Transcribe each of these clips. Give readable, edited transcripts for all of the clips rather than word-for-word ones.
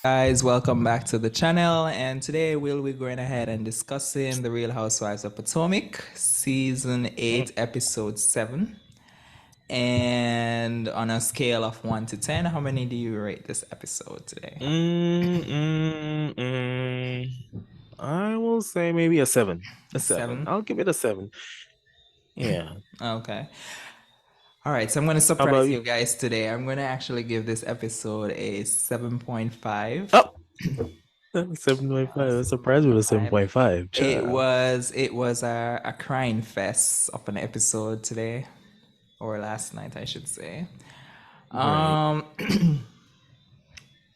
Guys, welcome back to the channel, and today we'll be going ahead and discussing the Real Housewives of Potomac, season 8, episode 7. And on a scale of 1 to 10, how many do you rate this episode today? Mm, mm, mm. I will say maybe a seven. A seven. 7? I'll give it a seven. Yeah. Okay. All right, so I'm going to How about surprise you? you guys today. I'm going to actually give this episode a 7.5. Oh, 7.5. I'm surprised with a 7.5. Child. It was a crying fest of an episode today, or last night, I should say. Right. Um,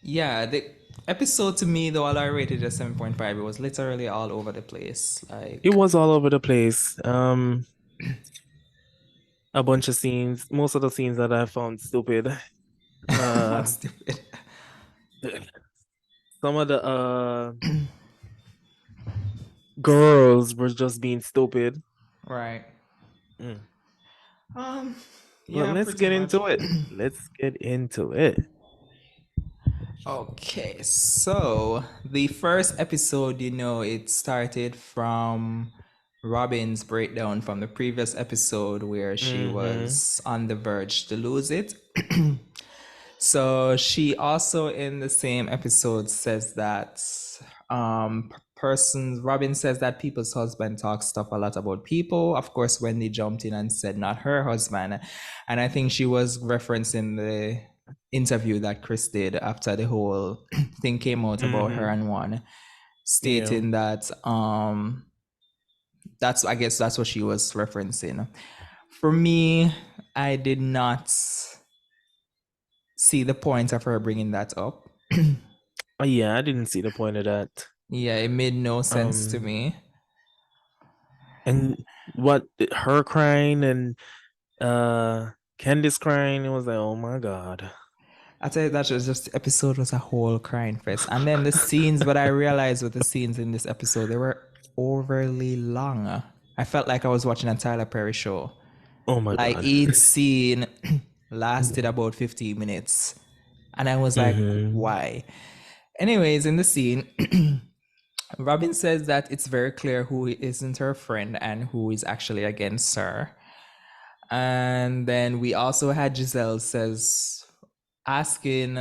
yeah, the episode to me, though, although I rated it a 7.5, it was literally all over the place. It Like, was all over the place. A bunch of scenes. Most of the scenes that I found stupid. what's Uh, stupid? some of the girls were just being stupid. Right. Mm. Um, But yeah, let's pretty get much. into it. Let's get into it. Okay, so the first episode, it started from Robin's breakdown from the previous episode where she Mm-hmm. was on the verge to lose it. So she also in the same episode says that persons Robin says that people's husband talks stuff a lot about people. Of course, Wendy jumped in and said not her husband. And I think she was referencing the interview that Chris did after the whole thing came out about her Mm-hmm. and one, Yeah. stating that that's I guess that's what she was referencing. For me, I did not see the point of her bringing that up. Oh, yeah, I didn't see the point of that. Yeah, it made no sense to Um, me. and what her crying and Candice crying, it was like, oh my God. I tell you, that was just episode was a whole crying fest. And then the scenes, but I realized with the scenes in this episode, they were overly long. I felt like I was watching a Tyler Perry show. Oh my Like God. each scene lasted about 15 minutes. And I was like, Mm-hmm. why? Anyways, in the scene, Robin says that it's very clear who isn't her friend and who is actually against her. And then we also had Gizelle says asking,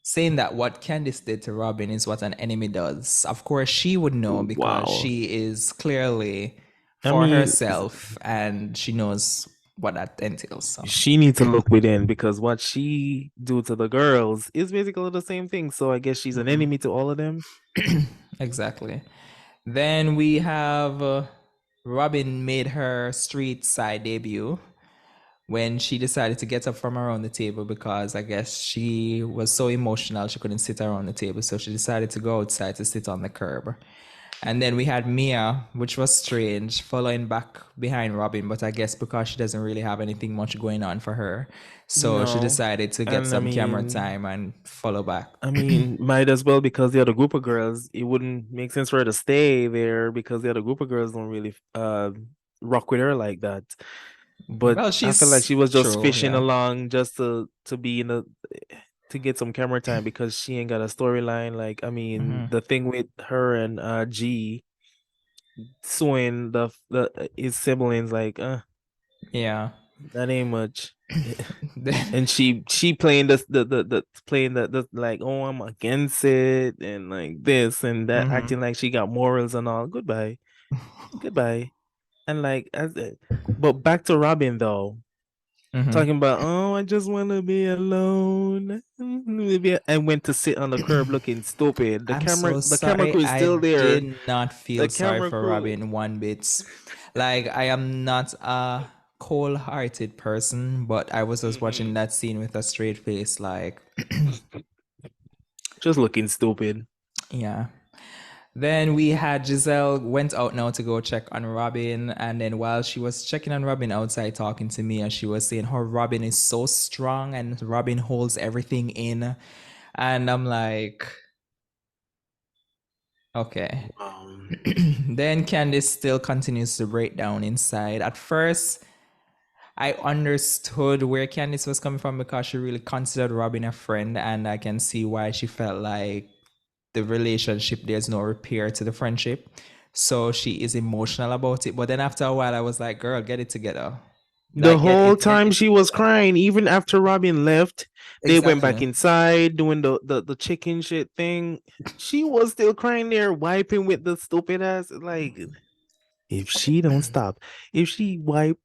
saying that what Candice did to Robin is what an enemy does. Of course, she would know because Wow. she is clearly I for mean, herself and she knows what that entails. So, she needs to look within because what she do to the girls is basically the same thing. So I guess she's an enemy to all of them. exactly. Then we have Robin made her street side debut when she decided to get up from around the table because I guess she was so emotional she couldn't sit around the table. So she decided to go outside to sit on the curb. And then we had Mia, which was strange, following back behind Robin, but I guess because she doesn't really have anything much going on for her. So she No. decided to get And I some camera mean, time and follow back. might as well because the other group of girls, it wouldn't make sense for her to stay there because the other group of girls don't really rock with her like that. But Well, I feel like she's she was just true, fishing yeah. along just to be in the to get some camera time because she ain't got a storyline. Like, I mean, the thing with her and G suing the his siblings, like, Yeah. that ain't much. Then, And she playing the playing the like, oh, I'm against it and like this and that, acting like she got morals and all. Goodbye. Goodbye. And like but back to Robin though. Talking about, oh, I just want to be alone. Maybe I went to sit on the curb looking stupid. I'm so The camera sorry. crew is I still there. did not The feel sorry camera for crew. Robin one bit. Like, I am not a cold hearted person, but I was just watching Mhm. that scene with a straight face, like, Just looking stupid. yeah. Then we had Giselle went out now to go check on Robin, and then while she was checking on Robin outside talking to me, and she was saying how Robin is so strong and Robin holds everything in, and I'm like, okay. Then Candice still continues to break down inside. At first, I understood where Candice was coming from because she really considered Robin a friend, and I can see why she felt like the relationship, there's no repair to the friendship. So she is emotional about it. But then after a while, I was like, girl, get it together. The Like, whole get time it she was together. crying, even after Robin left, they went back Exactly. inside doing the chicken shit thing. She was still crying there, wiping with the stupid ass. Like, if she don't stop, if she wipe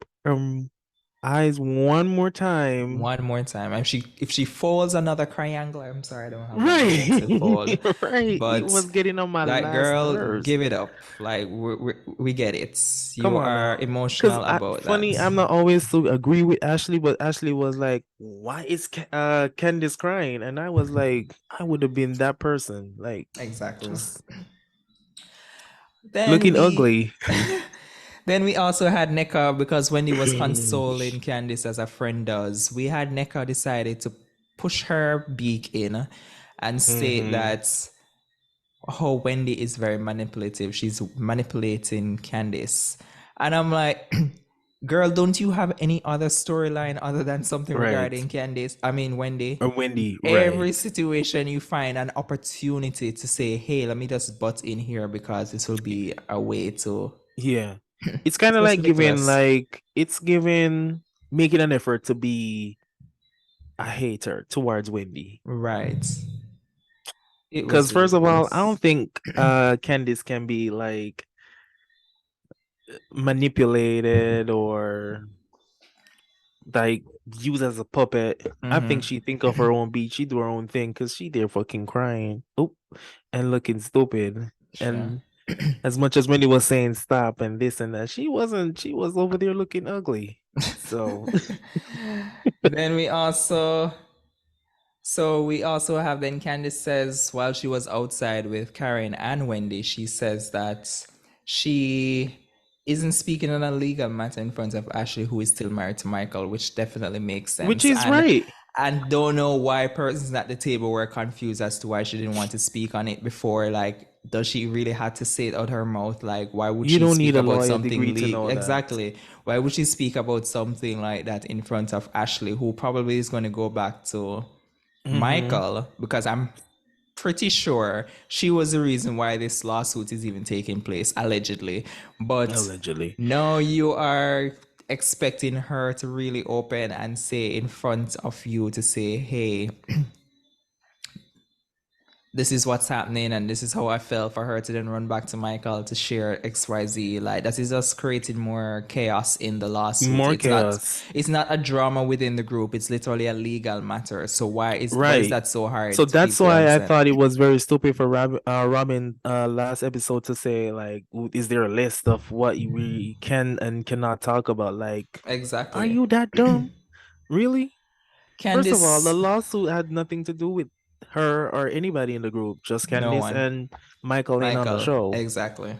eyes one more time, One more time. If she folds another triangle, I'm sorry, I don't have one of those to right, fold. right, it But was getting on my like, last girl, nerves. give it up. Like, we get it. Come You on are now. Cause emotional about that. funny, I'm not always to agree with Ashley, but Ashley was like, "Why is Candice crying?" And I was like, "I would have been that person, like Exactly. just Then looking we ugly." then we also had Neka because Wendy was consoling Candice as a friend does. We had Neka decided to push her beak in and state Mm-hmm. that how Wendy is very manipulative. She's manipulating Candice. And I'm like, girl, don't you have any other storyline other than something Right. regarding Candice? I mean, Wendy. Or Wendy, right. Every situation you find an opportunity to say, hey, let me just butt in here because this will be a way to. Yeah. It's kind It's of just like giving ridiculous. it's giving making an effort to be a hater towards Wendy. Right. It Because was first of all, I ridiculous. don't think Candice can be like manipulated or like used as a puppet. I think Mm-hmm. she think of her own beat. She do her own thing because she there fucking crying. Oh, and looking stupid. Sure. And as much as Wendy was saying stop and this and that, she wasn't. She was over there looking ugly. So Then we also have then Candice says while she was outside with Karen and Wendy, she says that she isn't speaking on a legal matter in front of Ashley, who is still married to Michael, which definitely makes which sense. is right. And don't know why persons at the table were confused as to why she didn't want to speak on it before. Like, does she really have to say it out her mouth? Like, why would You she don't need speak a about lawyer something degree to legal? know that. Exactly. Why would she speak about something like that in front of Ashley, who probably is going to go back to Mm-hmm. Michael? Because I'm pretty sure she was the reason why this lawsuit is even taking place, allegedly. But Allegedly. no, you are expecting her to really open and say in front of you to say, hey, this is what's happening and this is how I felt, for her to then run back to Michael to share XYZ. Like, that is just creating more chaos in the lawsuit. More It's not chaos. it's not a drama within the group. It's literally a legal matter. So why is Right. that so So hard to that's people to why I understand? thought it was very stupid for Robin last episode to say like, is there a list of what we can and cannot talk about? Like, are Exactly. you that dumb? Really? First of all, the Candice, lawsuit had nothing to do with her or anybody in the group, just no Candice one. and Michael ain't on the Michael, show. exactly.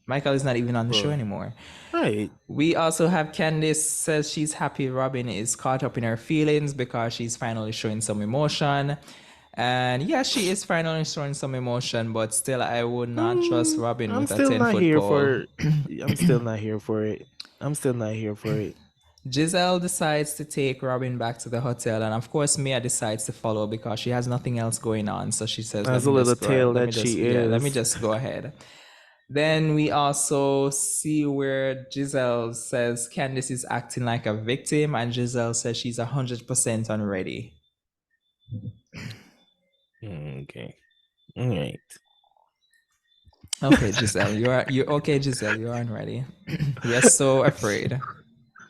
Michael is not even on the show So, anymore. right. We also have Candice says she's happy Robin is caught up in her feelings because she's finally showing some emotion. And yeah, she is finally showing some emotion, but still, I would not trust Robin I'm with a still not 10-foot here pole. for I'm still not here for it. I'm still not here for it. Giselle decides to take Robin back to the hotel, and of course, Mia decides to follow because she has nothing else going on. So she says, "Let As a me little just go. tale Let me that just, she yeah, let me is. just go ahead." Then we also see where Giselle says Candice is acting like a victim, and Giselle says she's 100% unready. Okay. All right. Okay, Giselle, you okay, Giselle, you are unready. We are so afraid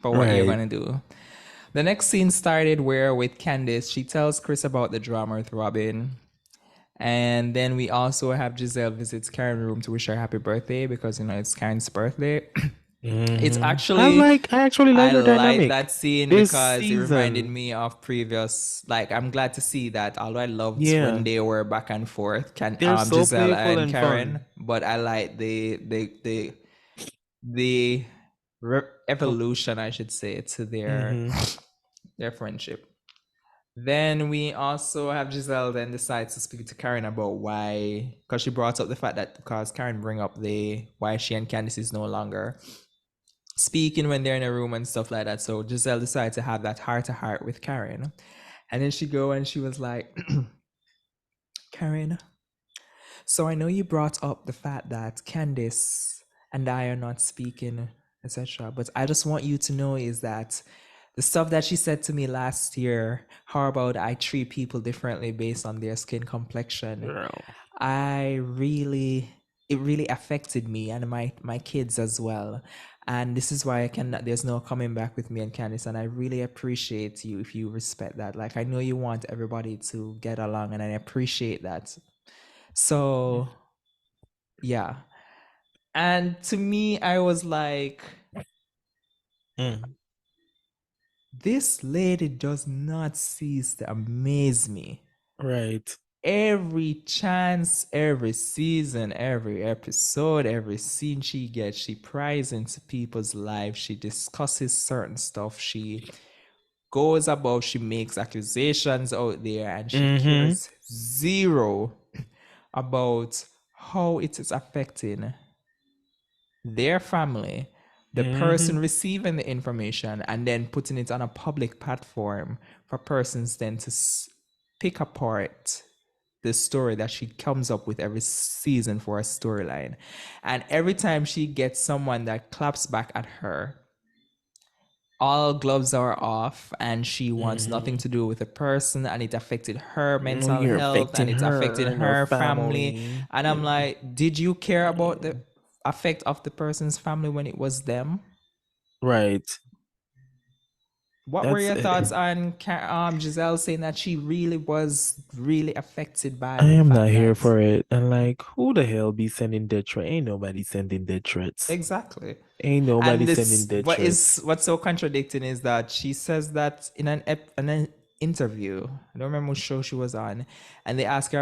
for what you're Right. gonna do. The next scene started where with Candice, she tells Chris about the drama with Robin. And then we also have Giselle visits Karen's room to wish her happy birthday because it's Karen's birthday. It's actually I actually like I their like dynamic that scene this because it reminded season. me of previous. Like, I'm glad to see that. Although I loved when Yeah. they were back and forth, can They're so Giselle playful and and Karen. fun. But I like the evolution, I should say, to Mm-hmm. their friendship. Then we also have Giselle then decides to speak to Karen about why, because she brought up the fact that because Karen bring up the why she and Candice is no longer. speaking when they're in a room and stuff like that. So Giselle decided to have that heart to heart with Karen. And then she go and she was like, Karen, so I know you brought up the fact that Candice and I are not speaking, etc. But I just want you to know is that the stuff that she said to me last year, how about I treat people differently based on their skin complexion? Girl. I really it really affected me and my kids as well. And this is why I cannot there's no coming back with me and Candice. And I really appreciate you if you respect that. Like I know you want everybody to get along and I appreciate that. So yeah. And to me, I was like, Mm, this lady does not cease to amaze me. right. Every chance, every season, every episode, every scene she gets, she pries into people's lives. She discusses certain stuff. She goes about, she makes accusations out there, and she Mm-hmm. cares zero about how it is affecting their family, the Mm-hmm. person receiving the information, and then putting it on a public platform for persons then to pick apart the story that she comes up with every season for a storyline. And every time she gets someone that claps back at her, all gloves are off and she wants nothing Mm-hmm. to do with the person and it affected her Oh, mental you're health and affecting it's her affecting and her her family. family. And I'm like, did you care about the effect of the person's family when it was them? Right. What were That's your thoughts on Giselle saying that she really was really affected by I the am not fact here that for it. And like, who the hell be sending death threats? Ain't nobody sending death threats. exactly. Ain't nobody And sending this death threats. what's so contradicting is that she says that in an interview. I don't remember which show she was on, and they asked her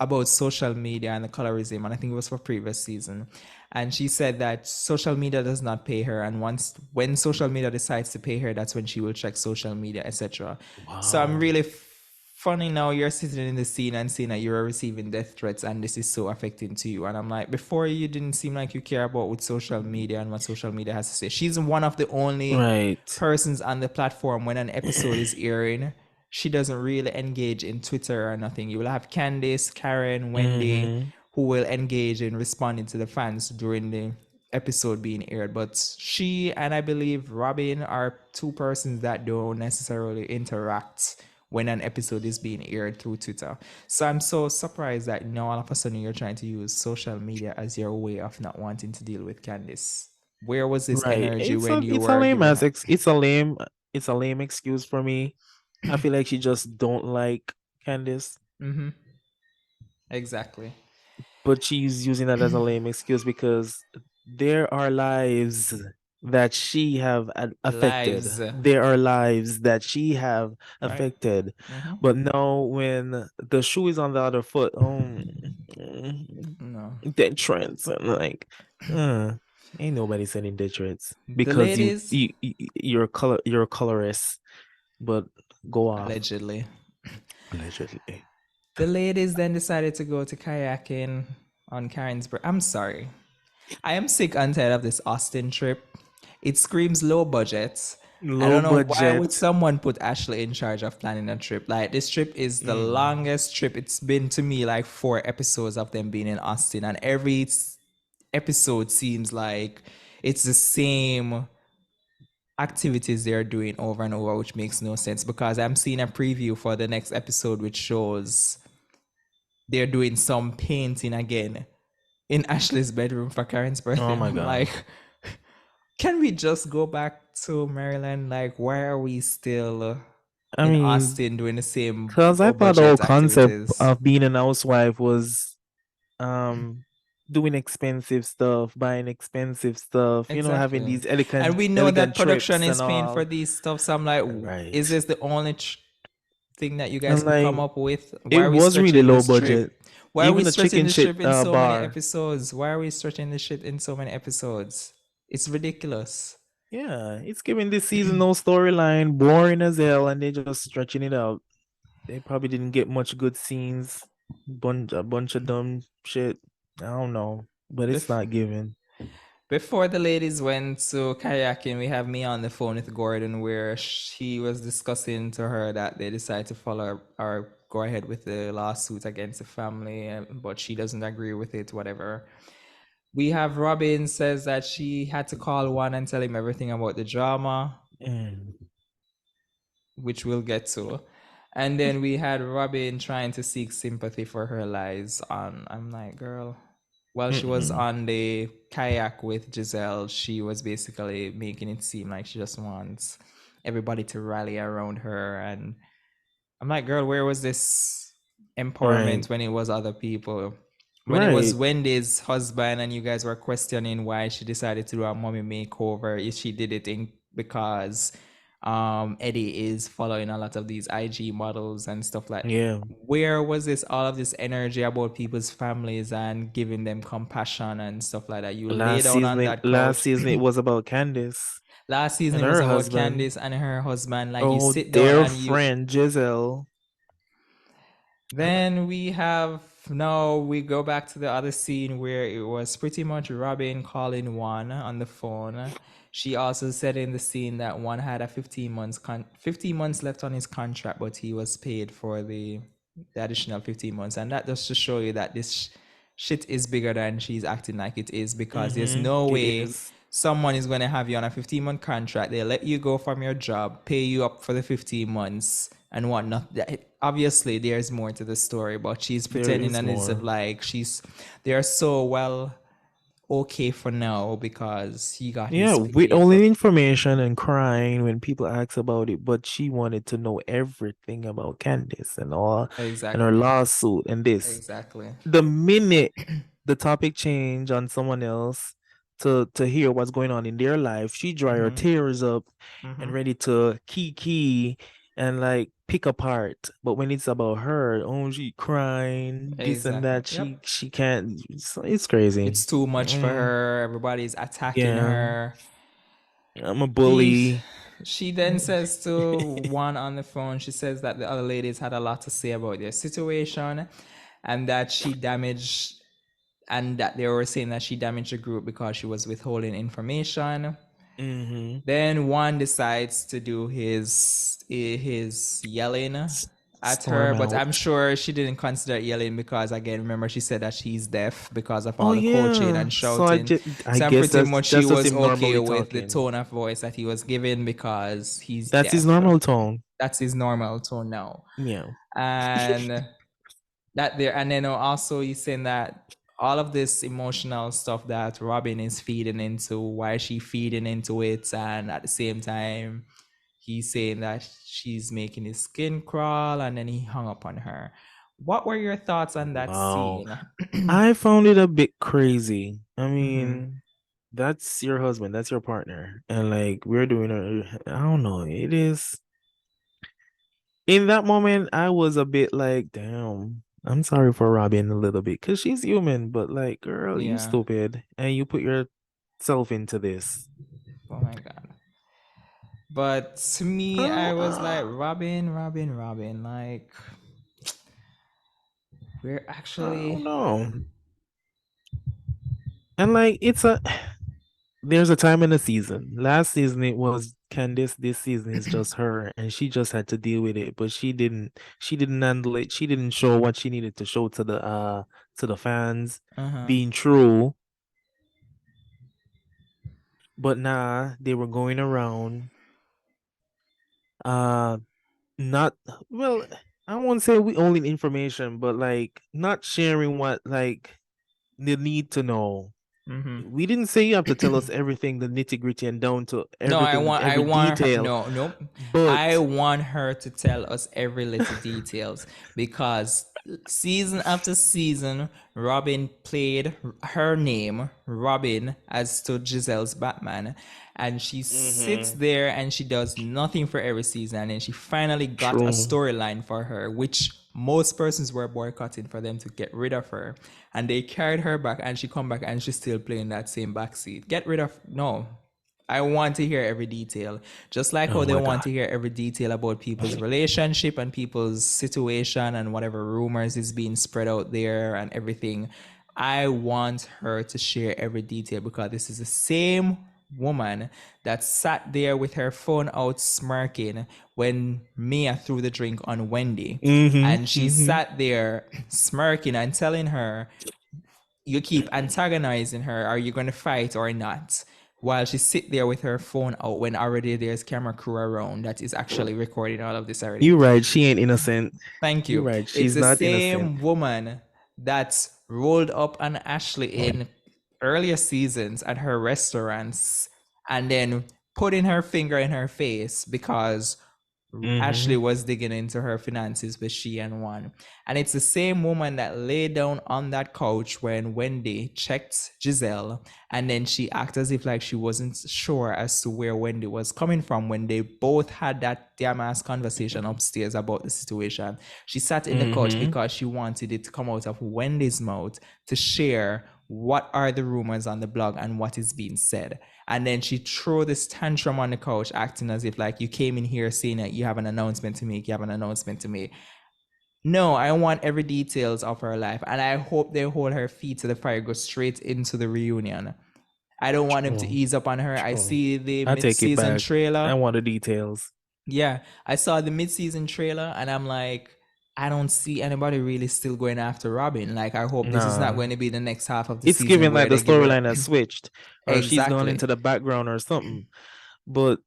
about social media and the colorism, and I think it was for previous season. And she said that social media does not pay her, and once when social media decides to pay her, that's when she will check social media, etc. So I'm Wow. really funny now. You're sitting in the scene and seeing that you're receiving death threats, and this is so affecting to you. And I'm like, before you didn't seem like you care about what social media and what social media has to say. She's one of the only Right. persons on the platform when an episode is airing she doesn't really engage in Twitter or nothing. You will have Candice, Karen, Wendy, Mm-hmm. who will engage in responding to the fans during the episode being aired. But she and I believe Robin are two persons that don't necessarily interact when an episode is being aired through Twitter. So I'm so surprised that now all of a sudden you're trying to use social media as your way of not wanting to deal with Candice. Where was this Right. energy when you It's a were lame giving her? it's a lame excuse for me. I feel like she just don't like Candice, Mm-hmm. Exactly. but she's using that as a lame excuse because there are lives that she have affected. Lives, There are lives that she have right? affected. Mm-hmm. But now when the shoe is on the other foot, No. dead trends and like, uh, ain't nobody sending dead trends The because ladies, you're a colorist, but go off allegedly, allegedly. the ladies then decided to go to kayaking on Karen's birthday. I'm sorry. I am sick and tired of this Austin trip. It screams low budget. I Low don't know why would budget. someone put Ashley in charge of planning a trip. Like this trip is the Mm. longest trip. It's been to me like 4 episodes of them being in Austin, and every episode seems like it's the same activities they're doing over and over, which makes no sense because I'm seeing a preview for the next episode which shows they're doing some painting again in Ashley's bedroom for Karen's Oh birthday. my I'm god. like, can we just go back to Maryland? Like, why are we still I in mean, Austin doing the same because I low thought the whole budget concept activities? of being an housewife was um doing expensive stuff, buying expensive stuff, having Exactly. these And we know elegant that production trips and is paying for all. these stuff. So I'm like, is Right. this the only thing that you guys And could come like up with? it Why are we was really stretching low this budget. trip? Why are we Even the stretching chicken this shit trip in so many bar. episodes? Why are we stretching this shit in so many episodes? It's ridiculous. Yeah, it's giving this season no storyline, boring as hell, and they just stretching it out. They probably didn't get much good scenes. A bunch of dumb shit. I don't know, but The it's f- not given. Before the ladies went to kayaking, we have me on the phone with Gordon, where she was discussing to her that they decided to follow or go ahead with the lawsuit against the family, but she doesn't agree with it, whatever. We have Robin says that she had to call Juan and tell him everything about the drama, Mm. which we'll get to. And then we had Robin trying to seek sympathy for her lies on. I'm like, girl. While she was Mm-mm. on the kayak with Giselle, she was basically making it seem like she just wants everybody to rally around her. And I'm like, girl, where was this Right. empowerment when it was other people? When it was Right. Wendy's husband and you guys were questioning why she decided to do a mommy makeover, if she did it because Eddie is following a lot of these IG models and stuff like. Yeah. Where was this all of this energy about people's families and giving them compassion and stuff like that? You lay down on that Last couch. season it was about Candice Last season and it was her about husband. Candice and her husband. Like you Oh, sit down their and you friend Gizelle. then we have now we go back to the other scene where it was pretty much Robin calling Juan on the phone. She also said in the scene that Juan had a 15 months left on his contract, but he was paid for the additional 15 months, and that just to show you that this shit is bigger than she's acting like it is, because there's Mm-hmm. no It way is. someone is going to have you on a 15-month contract. They let you go from your job, pay you up for the 15 months and whatnot. Obviously, there's more to the story, but she's There pretending is and it's more. like they're so well okay for now because he got Yeah, his with pay for only information and crying when people ask about it, but she wanted to know everything about Candice and all and her exactly, lawsuit and this. exactly. The minute the topic change on someone else to hear what's going on in their life, she dry her Mm-hmm. tears up Mm-hmm. and ready to key and like pick apart. But when it's about her, oh, she crying, this and Exactly. that, Yep. she can't. It's crazy. It's too much for Mm, her. Everybody's attacking yeah, her. I'm a He bully. she then says to one on the phone, she says that the other ladies had a lot to say about their situation and that she damaged and that they were saying that she damaged the group because she was withholding information. Hmm. Then one decides to do his yelling at her, Storm but I'm out. sure she didn't consider yelling because again, remember she said that she's deaf because of Oh all the coaching yeah. and So I shouting. just I So I'm guess pretty much she that's just was him okay normally with the talking. tone of voice that he was given because he's That's his deaf. normal tone. That's his normal tone now. Yeah. And that there and then also he's saying that all of this emotional stuff that Robin is feeding into, why is she feeding into it, and at the same time he's saying that she's making his skin crawl, and then he hung up on her. What were your thoughts on that Wow. scene? I found it a bit crazy. I Mm-hmm. mean, that's your husband, that's your partner. And like we're doing I don't know. It is in that moment I was a bit like, damn. I'm sorry for Robin a little bit because she's human, but like, girl, you Yeah. stupid. And you put yourself into this. Oh my god. But to me, I Oh, was like, Robin, Robin, Robin. Like, we're I actually. don't know. And like there's a time in the season. Last season it was Candice. This season is just her, and she just had to deal with it. But she didn't handle it. She didn't show what she needed to show to the fans, Uh huh. being true. But nah, they were going around uh not well, I won't say we only information, but like not sharing what like the need to know. Mm-hmm. We didn't say you have to tell us everything, the nitty gritty and down to No, everything, I every want her. detail. No, nope. I But want her to tell us every little details because season after season, Robin played her name, Robin, as to Giselle's Batman, and she sits mm-hmm, there and she does nothing for every season, and she finally got a true. storyline for her, which most persons were boycotting for them to get rid of her, and they carried her back, and she come back and she's still playing that same backseat. Get rid of no. I want to hear every detail. Just like how Oh they my want God. to hear every detail about people's relationship and people's situation and whatever rumors is being spread out there and everything. I want her to share every detail because this is the same woman that sat there with her phone out smirking when Mia threw the drink on Wendy. Mm-hmm. And she Mm-hmm. sat there smirking and telling her, you keep antagonizing her. Are you going to fight or not? While she sit there with her phone out when already there's camera crew around that is actually recording all of this already. You right. She ain't innocent. Thank You you. right. It's She's the not innocent. same woman that's rolled up on Ashley in earlier seasons at her restaurants and then putting her finger in her face because Ashley Mm-hmm. was digging into her finances with she and Juan. And it's the same woman that lay down on that couch when Wendy checked Gizelle and then she acted as if like she wasn't sure as to where Wendy was coming from when they both had that damn ass conversation upstairs about the situation. She sat in the couch Mm-hmm. because she wanted it to come out of Wendy's mouth to share what are the rumors on the blog and what is being said. And then she threw this tantrum on the couch, acting as if like you came in here saying that you have an announcement to make, you have an announcement to make. No, I want every details of her life, and I hope they hold her feet to the fire, go straight into the reunion. I don't want him to True. ease up on her. I True. see the I take it mid-season back. I trailer. want the details. Yeah, I saw the mid-season trailer, and I'm like, I don't see anybody really still going after Robin. Like, I hope this is not Nah. going to be the next half of the It's season giving where like the they give her storyline has switched, or she's gone exactly. into the background or something. But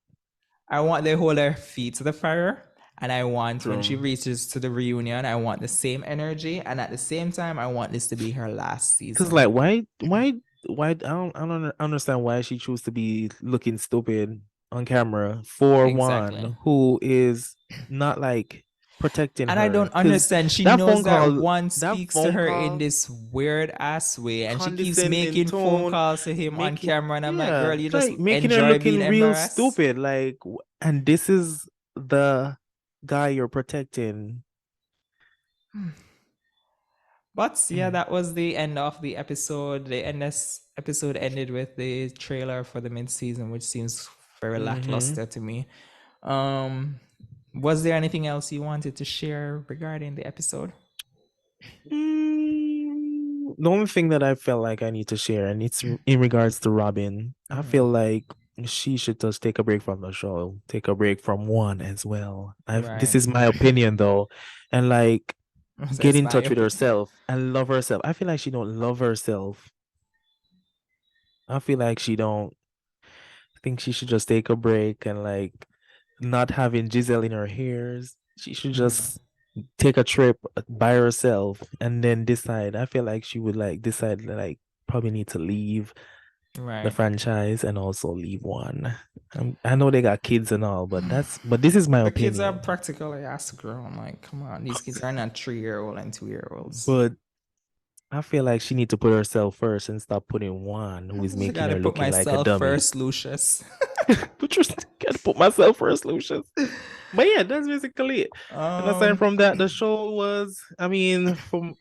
I want they hold her feet to the fire. And I want when she true. reaches to the reunion, I want the same energy. And at the same time, I want this to be her last Cause season. like why I don't understand why she chose to be looking stupid on camera for Exactly. one who is not like protecting And I her. don't Cause understand. She that knows phone that call, one that speaks to phone her in call, this weird ass way. And she keeps condescending making phone tone, calls to him on making camera. And I'm like, yeah, girl, you just like making her enjoy being looking real embarrassed. stupid. Like, and this is the guy you're protecting. But yeah, Mm. that was the end of the episode. The end this episode ended with the trailer for the mid-season, which seems very Mm-hmm. lackluster to me. Um, was there anything else you wanted to share regarding the episode? The only thing that I felt like I need to share, and it's in regards to Robin, I feel like she should just take a break from the show, take a break from one as well. This Right. is my opinion though, and like So get it's in my touch with opinion. herself and love herself. I feel like she don't love herself. I feel like she don't. I think she should just take a break and like not having Giselle in her ears. She should just take a trip by herself and then decide. I feel like she would like decide like probably need to leave the Right. franchise and also leave one. I know they got kids and all, but this is my The kids are opinion. practically asked to grow. I'm like, come on, these kids are not 3-year-old and 2-year-olds. But I feel like she need to put herself first and stop putting one who is I making gotta her put looking like a myself dummy. first, Lucius. But just gotta put myself first, Lucius. But yeah, that's basically it. And aside um, from that, the show was, I mean, from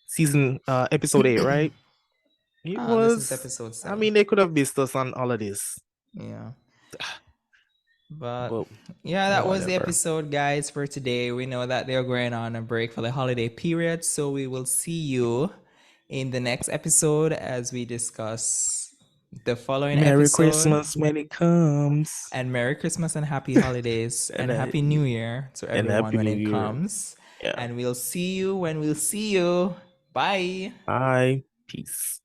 season episode 8, right? It this is was, episode I 7. mean, they could have missed us on all of this. Yeah. But But yeah, that was the whatever. episode, guys, for today. We know that they're going on a break for the holiday period, so we will see you in the next episode as we discuss the following Merry episode. Christmas when it comes. And Merry Christmas and Happy Holidays And and Happy New Year to everyone Happy when New it Year. comes. Yeah. And we'll see you when we'll see you. Bye. Bye. Peace.